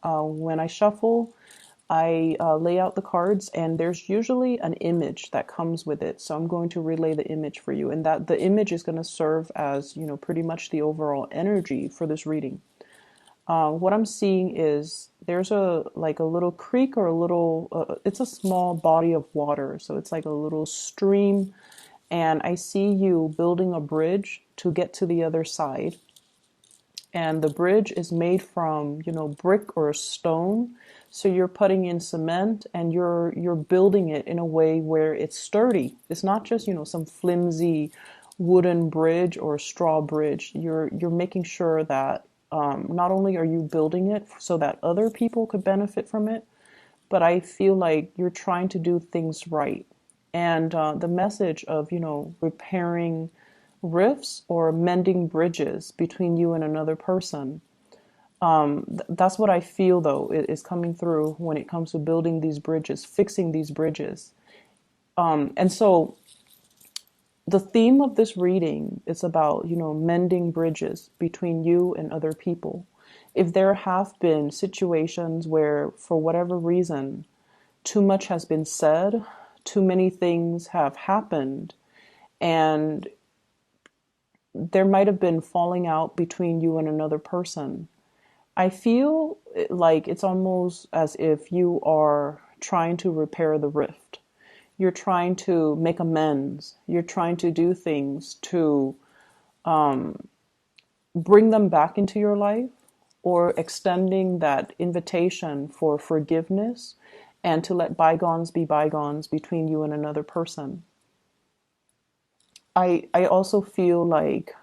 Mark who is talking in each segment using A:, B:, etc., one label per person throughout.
A: When I shuffle, I lay out the cards, and there's usually an image that comes with it. So I'm going to relay the image for you, and that the image is going to serve as, pretty much the overall energy for this reading. What I'm seeing is there's a little creek, or a little, it's a small body of water. So it's like a little stream, and I see you building a bridge to get to the other side. And the bridge is made from, brick or stone. So you're putting in cement, and you're building it in a way where it's sturdy. It's not just, some flimsy wooden bridge or straw bridge. You're making sure that not only are you building it so that other people could benefit from it, but I feel like you're trying to do things right. And the message of, repairing rifts or mending bridges between you and another person. That's what I feel, though, is coming through when it comes to building these bridges, fixing these bridges. And so the theme of this reading is about, mending bridges between you and other people. If there have been situations where, for whatever reason, too much has been said, too many things have happened, and there might have been falling out between you and another person, I feel like it's almost as if you are trying to repair the rift. You're trying to make amends. You're trying to do things to bring them back into your life, or extending that invitation for forgiveness and to let bygones be bygones between you and another person. I also feel like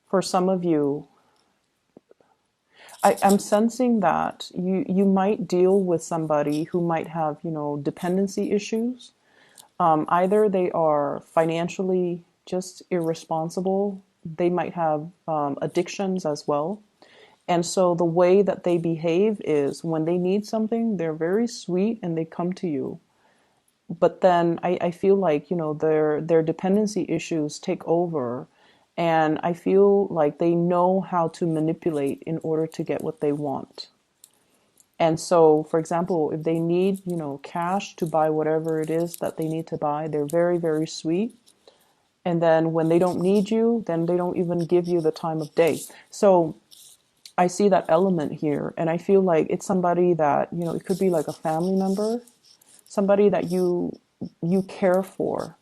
A: for some of you, I'm sensing that you might deal with somebody who might have, dependency issues. Either they are financially just irresponsible. They might have addictions as well. And so the way that they behave is when they need something, they're very sweet and they come to you. But then I feel like, their dependency issues take over. And I feel like they know how to manipulate in order to get what they want. And so, for example, if they need, cash to buy whatever it is that they need to buy, they're very, very sweet. And then when they don't need you, then they don't even give you the time of day. So I see that element here. And I feel like it's somebody that, it could be like a family member, somebody that you care for.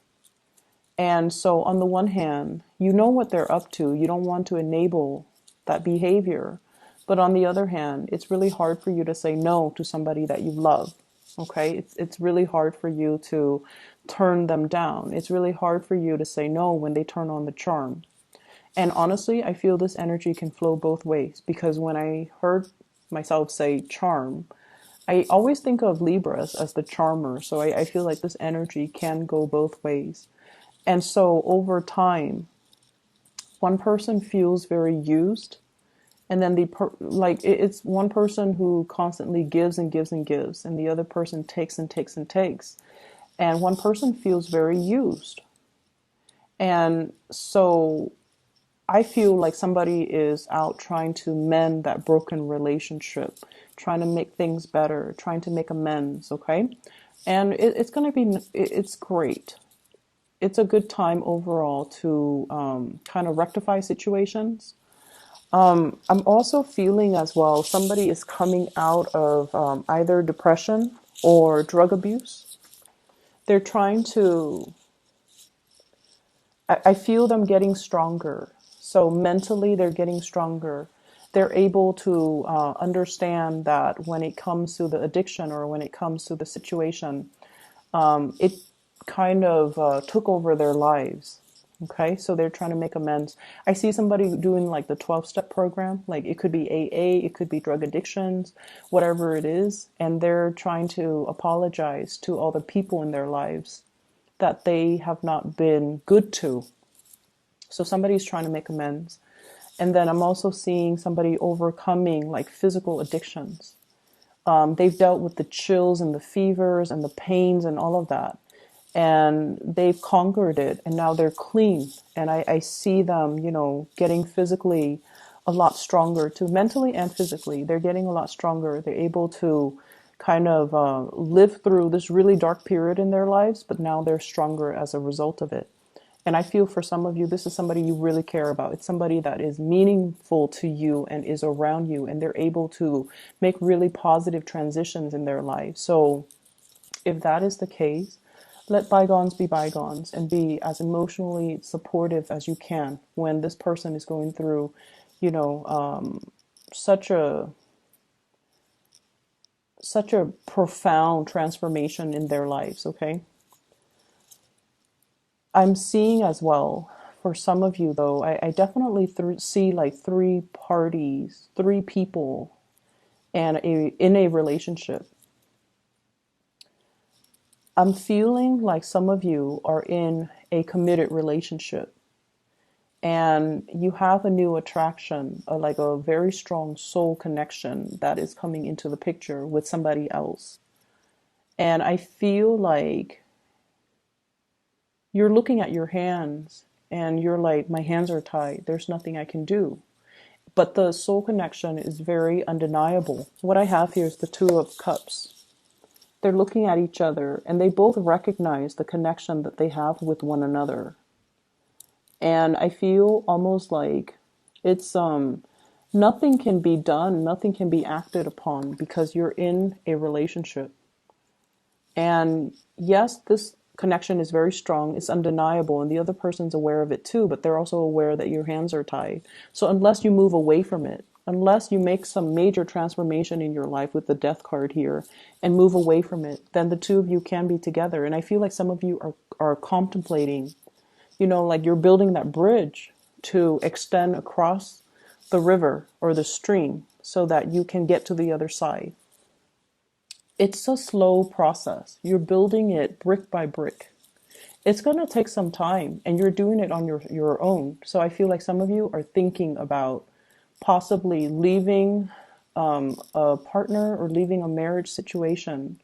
A: And so on the one hand, you know what they're up to. You don't want to enable that behavior. But on the other hand, it's really hard for you to say no to somebody that you love. Okay? It's really hard for you to turn them down. It's really hard for you to say no when they turn on the charm. And honestly, I feel this energy can flow both ways, because when I heard myself say charm, I always think of Libras as the charmer. So I feel like this energy can go both ways. And so over time, one person feels very used, and then it's one person who constantly gives and gives and gives, and the other person takes and takes and takes. And one person feels very used. And so I feel like somebody is out trying to mend that broken relationship, trying to make things better, trying to make amends, okay? And it's going to be, it's great. It's a good time overall to kind of rectify situations. I'm also feeling as well, somebody is coming out of either depression or drug abuse. They're trying to, I feel them getting stronger. So mentally, they're getting stronger. They're able to understand that when it comes to the addiction, or when it comes to the situation, it kind of took over their lives. Okay, so they're trying to make amends. I see somebody doing like the 12-step program, like it could be AA, it could be drug addictions, whatever it is, and they're trying to apologize to all the people in their lives that they have not been good to. So somebody's trying to make amends. And then I'm also seeing somebody overcoming like physical addictions. They've dealt with the chills and the fevers and the pains and all of that. And they've conquered it, and now they're clean. And I see them, getting physically a lot stronger too, mentally and physically. They're getting a lot stronger. They're able to kind of live through this really dark period in their lives, but now they're stronger as a result of it. And I feel for some of you, this is somebody you really care about. It's somebody that is meaningful to you and is around you, and they're able to make really positive transitions in their life. So if that is the case, let bygones be bygones and be as emotionally supportive as you can when this person is going through, you know, such a profound transformation in their lives. Okay. I'm seeing as well for some of you though, I definitely see like three parties, three people, and in a relationship. I'm feeling like some of you are in a committed relationship and you have a new attraction, like a very strong soul connection that is coming into the picture with somebody else. And I feel like you're looking at your hands and you're like, my hands are tied. There's nothing I can do. But the soul connection is very undeniable. What I have here is the Two of Cups. They're looking at each other and they both recognize the connection that they have with one another. And I feel almost like it's nothing can be done, nothing can be acted upon because you're in a relationship. And yes, this connection is very strong, it's undeniable, and the other person's aware of it too, but they're also aware that your hands are tied. So unless you move away from it, unless you make some major transformation in your life with the Death card here and move away from it, then the two of you can be together. And I feel like some of you are contemplating, you know, like you're building that bridge to extend across the river or the stream so that you can get to the other side. It's a slow process. You're building it brick by brick. It's going to take some time and you're doing it on your own. So I feel like some of you are thinking about possibly leaving a partner or leaving a marriage situation,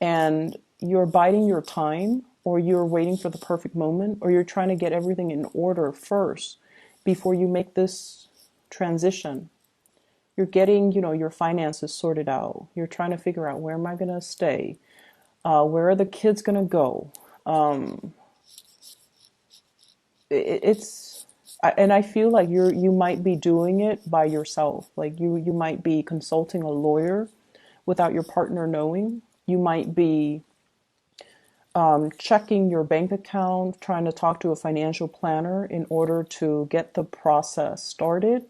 A: and you're biding your time, or you're waiting for the perfect moment, or you're trying to get everything in order first before you make this transition. You're getting, you know, your finances sorted out. You're trying to figure out, where am I going to stay? Where are the kids going to go? And I feel like you might be doing it by yourself. Like you might be consulting a lawyer without your partner knowing. You might be checking your bank account, trying to talk to a financial planner in order to get the process started.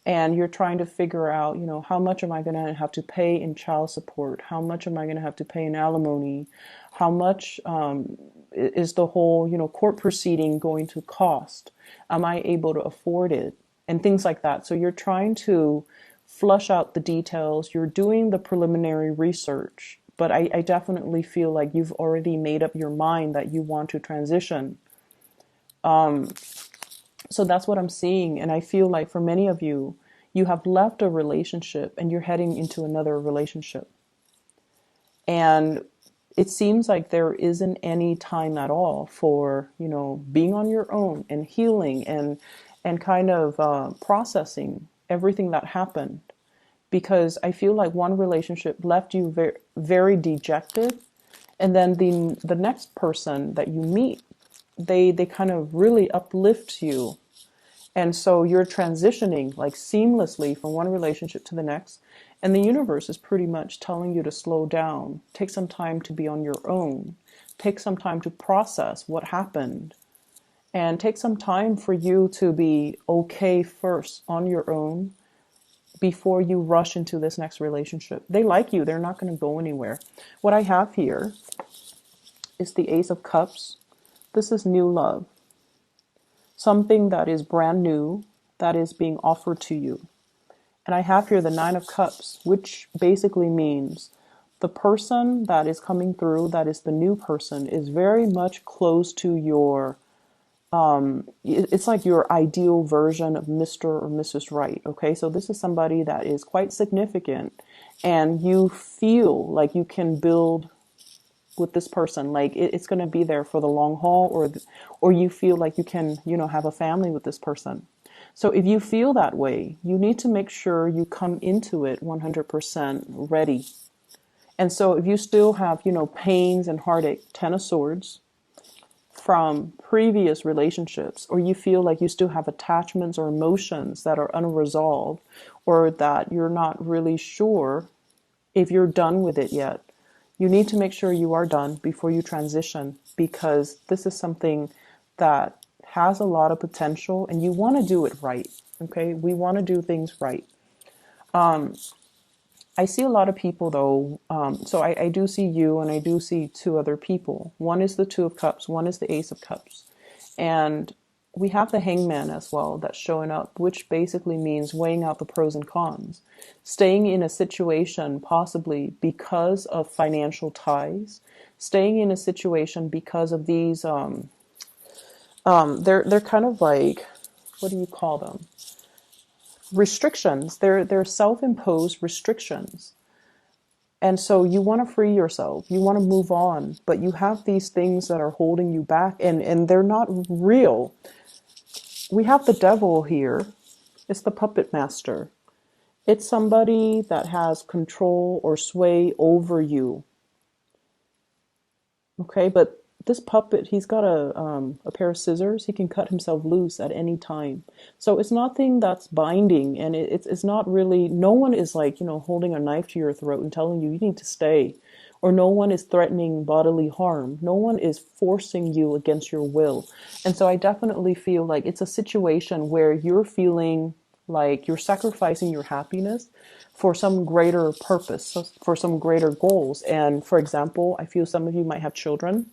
A: And you're trying to figure out, you know, how much am I going to have to pay in child support? How much am I going to have to pay in alimony? How much is the whole, you know, court proceeding going to cost? Am I able to afford it? And things like that. So you're trying to flush out the details. You're doing the preliminary research. But I definitely feel like you've already made up your mind that you want to transition. So that's what I'm seeing. And I feel like for many of you, you have left a relationship and you're heading into another relationship. And it seems like there isn't any time at all for, you know, being on your own and healing and kind of processing everything that happened. Because I feel like one relationship left you very, very dejected. And then the next person that you meet, they kind of really uplift you. And so you're transitioning like seamlessly from one relationship to the next. And the universe is pretty much telling you to slow down, take some time to be on your own, take some time to process what happened, and take some time for you to be okay first on your own before you rush into this next relationship. They like you. They're not going to go anywhere. What I have here is the Ace of Cups. This is new love. Something that is brand new, that is being offered to you. And I have here the Nine of Cups, which basically means the person that is coming through, that is the new person, is very much close to your, it's like your ideal version of Mr. or Mrs. Right. Okay, so this is somebody that is quite significant and you feel like you can build with this person, like it's going to be there for the long haul, or you feel like you can, you know, have a family with this person. So if you feel that way, you need to make sure you come into it 100% ready. And so if you still have, pains and heartache, Ten of Swords, from previous relationships, or you feel like you still have attachments or emotions that are unresolved, or that you're not really sure if you're done with it yet, you need to make sure you are done before you transition, because this is something that has a lot of potential and you want to do it right. Okay, we want to do things right. I see a lot of people though. So I do see you, and I do see two other people. One is the Two of Cups, one is the Ace of Cups. And we have the Hangman as well that's showing up, which basically means weighing out the pros and cons. Staying in a situation possibly because of financial ties. Staying in a situation because of these, they're kind of like, what do you call them? Restrictions. They're self-imposed restrictions. And so you want to free yourself, you want to move on, but you have these things that are holding you back, and they're not real. We have the Devil here. It's the puppet master. It's somebody that has control or sway over you. Okay, but this puppet, he's got a pair of scissors. He can cut himself loose at any time. So it's nothing that's binding, and it's not really, no one is like, holding a knife to your throat and telling you need to stay. Or no one is threatening bodily harm. No one is forcing you against your will. And so I definitely feel like it's a situation where you're feeling like you're sacrificing your happiness for some greater purpose, for some greater goals. And for example, I feel some of you might have children,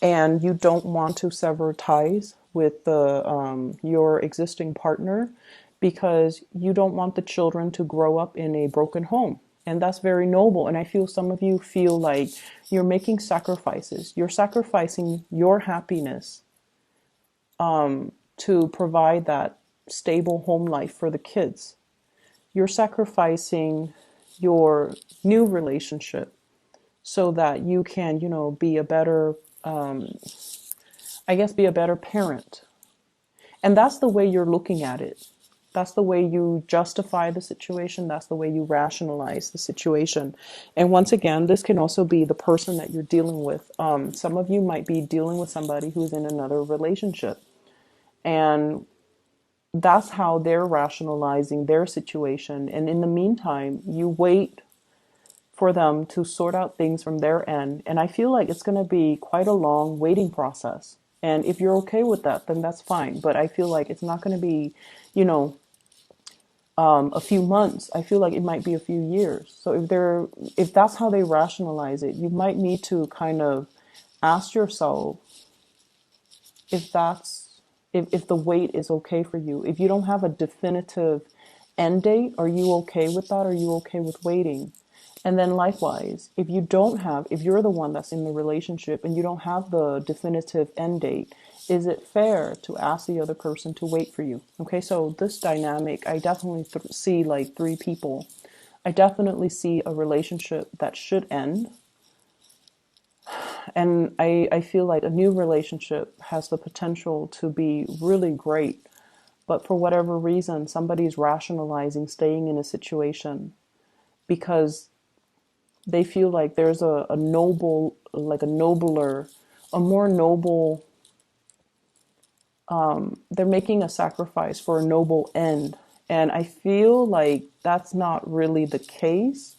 A: and you don't want to sever ties with your existing partner because you don't want the children to grow up in a broken home. And that's very noble. And I feel some of you feel like you're making sacrifices. You're sacrificing your happiness to provide that stable home life for the kids. You're sacrificing your new relationship so that you can, be a better, be a better parent. And that's the way you're looking at it. That's the way you justify the situation. That's the way you rationalize the situation. And once again, this can also be the person that you're dealing with. Some of you might be dealing with somebody who's in another relationship. And that's how they're rationalizing their situation. And in the meantime, you wait for them to sort out things from their end. And I feel like it's going to be quite a long waiting process. And if you're okay with that, then that's fine. But I feel like it's not going to be, a few months. I feel like it might be a few years. So if that's how they rationalize it, you might need to kind of ask yourself if the wait is okay for you. If you don't have a definitive end date, are you okay with that? Are you okay with waiting? And then likewise, if you're the one that's in the relationship and you don't have the definitive end date, is it fair to ask the other person to wait for you? Okay, so this dynamic, I definitely see like three people. I definitely see a relationship that should end. And I feel like a new relationship has the potential to be really great. But for whatever reason, somebody's rationalizing staying in a situation because they feel like there's a more noble, they're making a sacrifice for a noble end. And I feel like that's not really the case.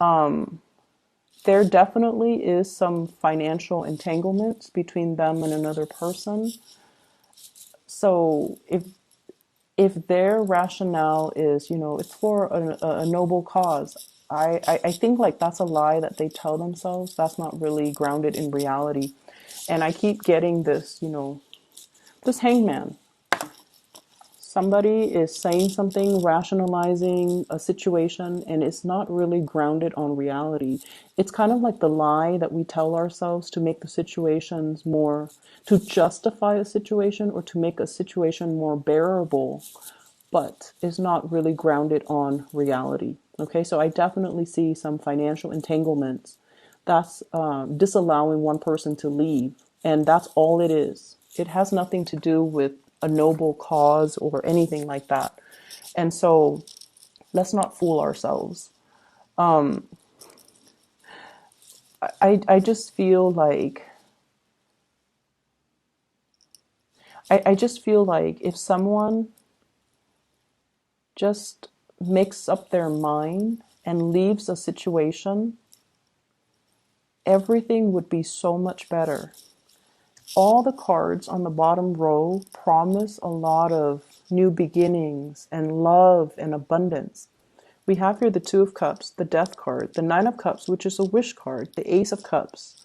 A: There definitely is some financial entanglements between them and another person. So if their rationale is, it's for a noble cause, I think like that's a lie that they tell themselves. That's not really grounded in reality. And I keep getting this, this hangman. Somebody is saying something, rationalizing a situation, and it's not really grounded on reality. It's kind of like the lie that we tell ourselves to make the situations more, to justify a situation or to make a situation more bearable, but is not really grounded on reality. Okay, so I definitely see some financial entanglements. That's disallowing one person to leave, and that's all it is. It has nothing to do with a noble cause or anything like that. And so let's not fool ourselves. I just feel like I just feel like if someone just makes up their mind and leaves a situation, everything would be so much better. All the cards on the bottom row promise a lot of new beginnings and love and abundance. We have here the Two of Cups, the Death card, the Nine of Cups, which is a wish card, the Ace of Cups,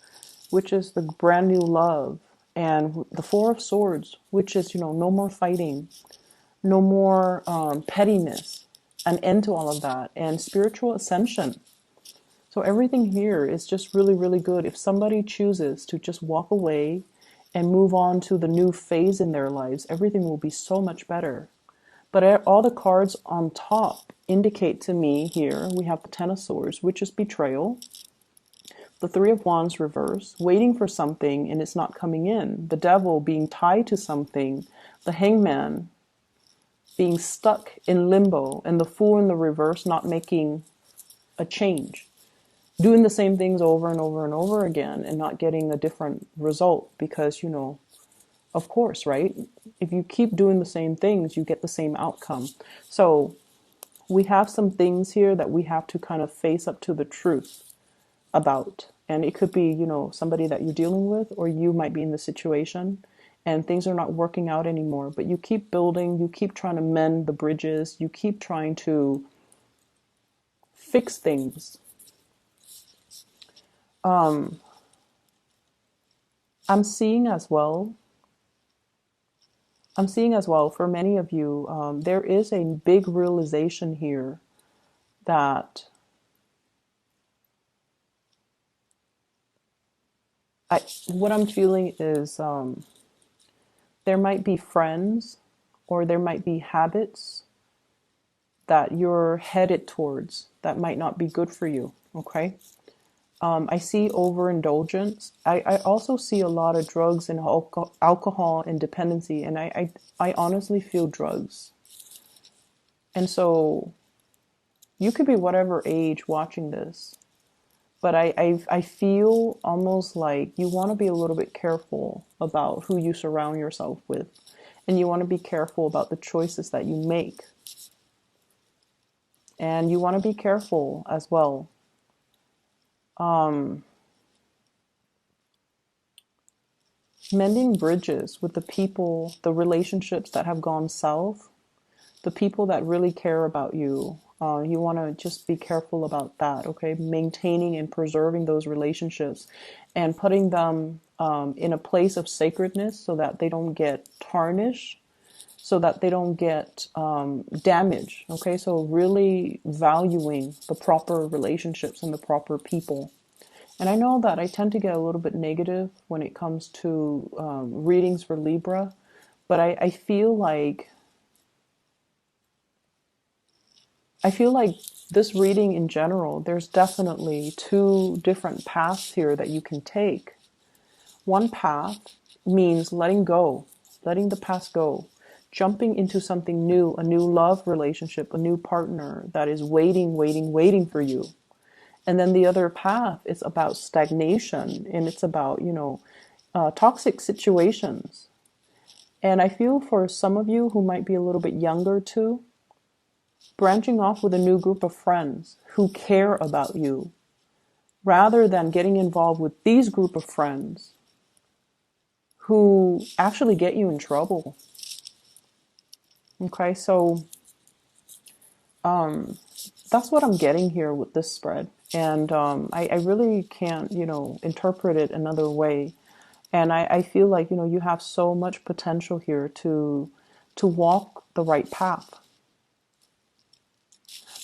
A: which is the brand new love, and the Four of Swords, which is, no more fighting, no more pettiness, an end to all of that, and spiritual ascension. So everything here is just really, really good. If somebody chooses to just walk away and move on to the new phase in their lives, everything will be so much better. But all the cards on top indicate to me here, we have the Ten of Swords, which is betrayal. The Three of Wands reverse, waiting for something and it's not coming in. The Devil being tied to something. The Hangman being stuck in limbo. And the Fool in the reverse not making a change. Doing the same things over and over and over again and not getting a different result because, of course, right? If you keep doing the same things, you get the same outcome. So we have some things here that we have to kind of face up to the truth about. And it could be, somebody that you're dealing with, or you might be in the situation and things are not working out anymore. But you keep building, you keep trying to mend the bridges, you keep trying to fix things. I'm seeing as well for many of you, there is a big realization here that what I'm feeling is there might be friends or there might be habits that you're headed towards that might not be good for you, okay? I see overindulgence. I also see a lot of drugs and alcohol and dependency, and I honestly feel drugs. And so you could be whatever age watching this, but I feel almost like you want to be a little bit careful about who you surround yourself with, and you want to be careful about the choices that you make. And you want to be careful as well. Mending bridges with the people, the relationships that have gone south, the people that really care about you. You want to just be careful about that, okay? Maintaining and preserving those relationships and putting them in a place of sacredness so that they don't get tarnished, so that they don't get damaged, okay? So really valuing the proper relationships and the proper people. And I know that I tend to get a little bit negative when it comes to readings for Libra, but I feel like this reading in general, there's definitely two different paths here that you can take. One path means letting go, letting the past go, jumping into something new, a new love relationship, a new partner that is waiting for you. And then the other path is about stagnation, and it's about, toxic situations. And I feel for some of you who might be a little bit younger too, branching off with a new group of friends who care about you, rather than getting involved with these group of friends who actually get you in trouble. Okay, so that's what I'm getting here with this spread. And I really can't, interpret it another way. And I feel like, you have so much potential here to walk the right path.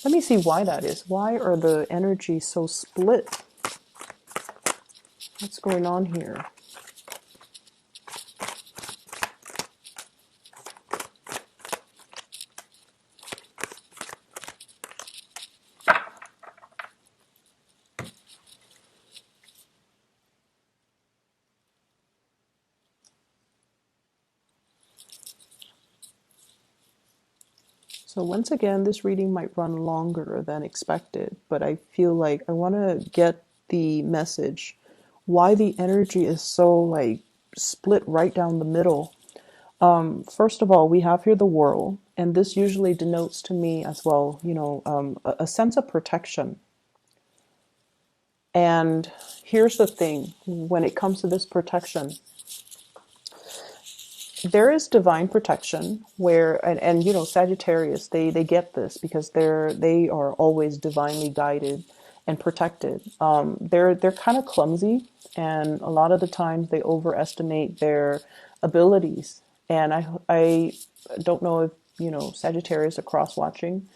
A: Let me see why that is. Why are the energies so split? What's going on here? So once again, this reading might run longer than expected, but I feel like I want to get the message why the energy is so like split right down the middle. First of all, we have here the world, and this usually denotes to me as well, a sense of protection. And here's the thing, when it comes to this protection, there is divine protection where, and Sagittarius, they get this because they are always divinely guided and protected. They're kind of clumsy, and a lot of the times they overestimate their abilities. And I don't know if Sagittarius are cross watching.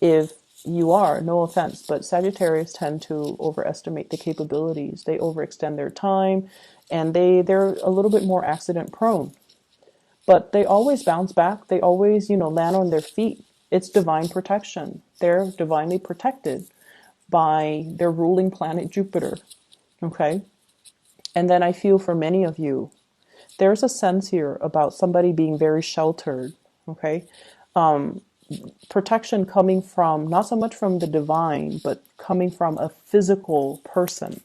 A: If you are, no offense, but Sagittarius tend to overestimate the capabilities. They overextend their time, and they're a little bit more accident prone. But they always bounce back. They always, land on their feet. It's divine protection. They're divinely protected by their ruling planet Jupiter. Okay? And then I feel for many of you, there's a sense here about somebody being very sheltered. Okay? Protection coming from, not so much from the divine, but coming from a physical person.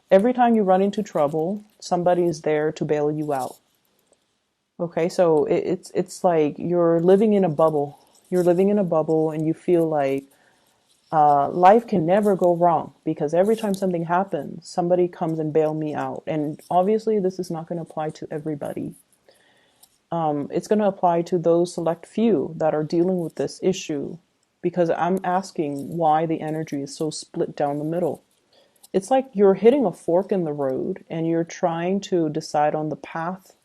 A: Every time you run into trouble, somebody is there to bail you out. Okay, so it's like you're living in a bubble. You're living in a bubble, and you feel like life can never go wrong because every time something happens, somebody comes and bail me out. And obviously, this is not going to apply to everybody. It's going to apply to those select few that are dealing with this issue, because I'm asking why the energy is so split down the middle. It's like you're hitting a fork in the road, and you're trying to decide on the path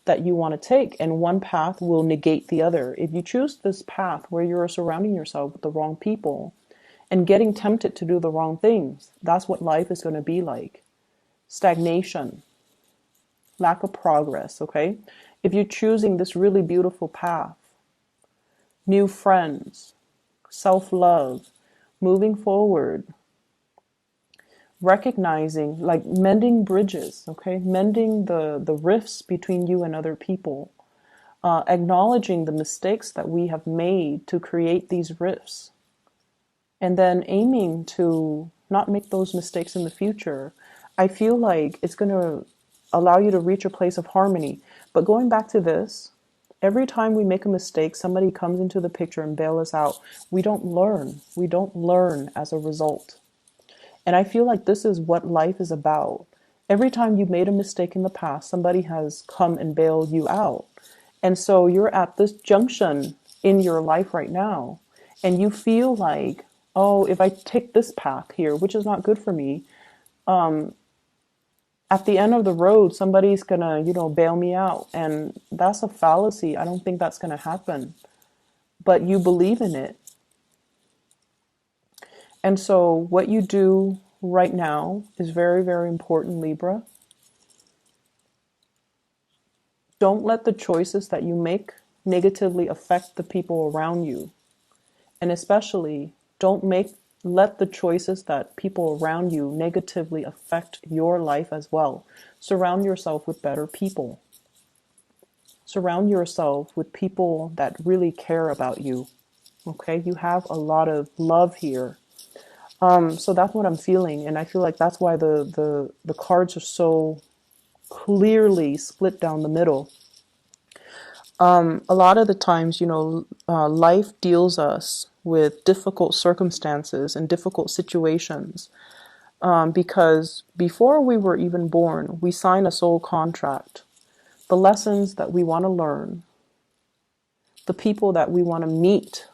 A: that you want to take, and one path will negate the other. If you choose this path where you're surrounding yourself with the wrong people and getting tempted to do the wrong things, that's what life is going to be like. Stagnation, lack of progress, okay? If you're choosing this really beautiful path, new friends, self-love, moving forward, recognizing, like mending bridges, okay? Mending the rifts between you and other people. Acknowledging the mistakes that we have made to create these rifts. And then aiming to not make those mistakes in the future. I feel like it's going to allow you to reach a place of harmony. But going back to this, every time we make a mistake, somebody comes into the picture and bail us out. We don't learn. We don't learn as a result. And I feel like this is what life is about. Every time you made a mistake in the past, somebody has come and bailed you out. And so you're at this junction in your life right now, and you feel like, oh, if I take this path here, which is not good for me, at the end of the road, somebody's gonna, bail me out. And that's a fallacy. I don't think that's gonna happen. But you believe in it. And so what you do right now is very, very important, Libra. Don't let the choices that you make negatively affect the people around you. And especially, don't let the choices that people around you negatively affect your life as well. Surround yourself with better people. Surround yourself with people that really care about you. Okay, you have a lot of love here. So that's what I'm feeling, and I feel like that's why the cards are so clearly split down the middle. A lot of the times, life deals us with difficult circumstances and difficult situations, because before we were even born, we sign a soul contract. The lessons that we want to learn, the people that we want to meet,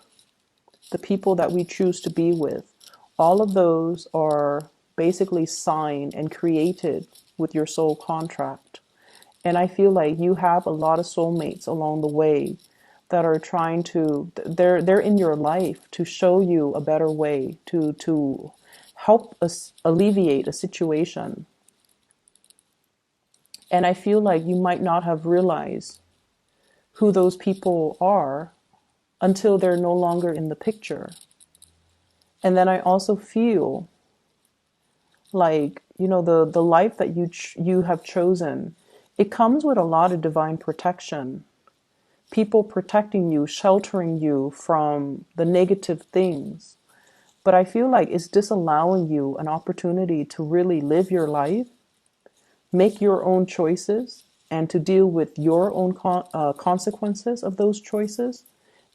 A: the people that we choose to be with, all of those are basically signed and created with your soul contract. And I feel like you have a lot of soulmates along the way that are trying to, they're in your life to show you a better way, to help us alleviate a situation. And I feel like you might not have realized who those people are until they're no longer in the picture. And then I also feel like, the life that you have chosen, it comes with a lot of divine protection, people protecting you, sheltering you from the negative things. But I feel like it's disallowing you an opportunity to really live your life, make your own choices, and to deal with your own consequences of those choices,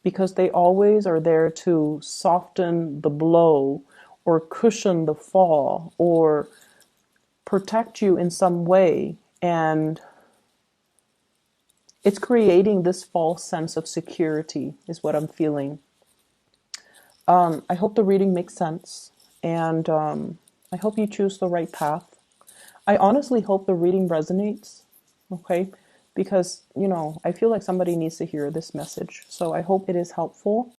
A: because they always are there to soften the blow or cushion the fall or protect you in some way. And it's creating this false sense of security is what I'm feeling. I hope the reading makes sense, and I hope you choose the right path. I honestly hope the reading resonates, okay? Because, I feel like somebody needs to hear this message. So I hope it is helpful.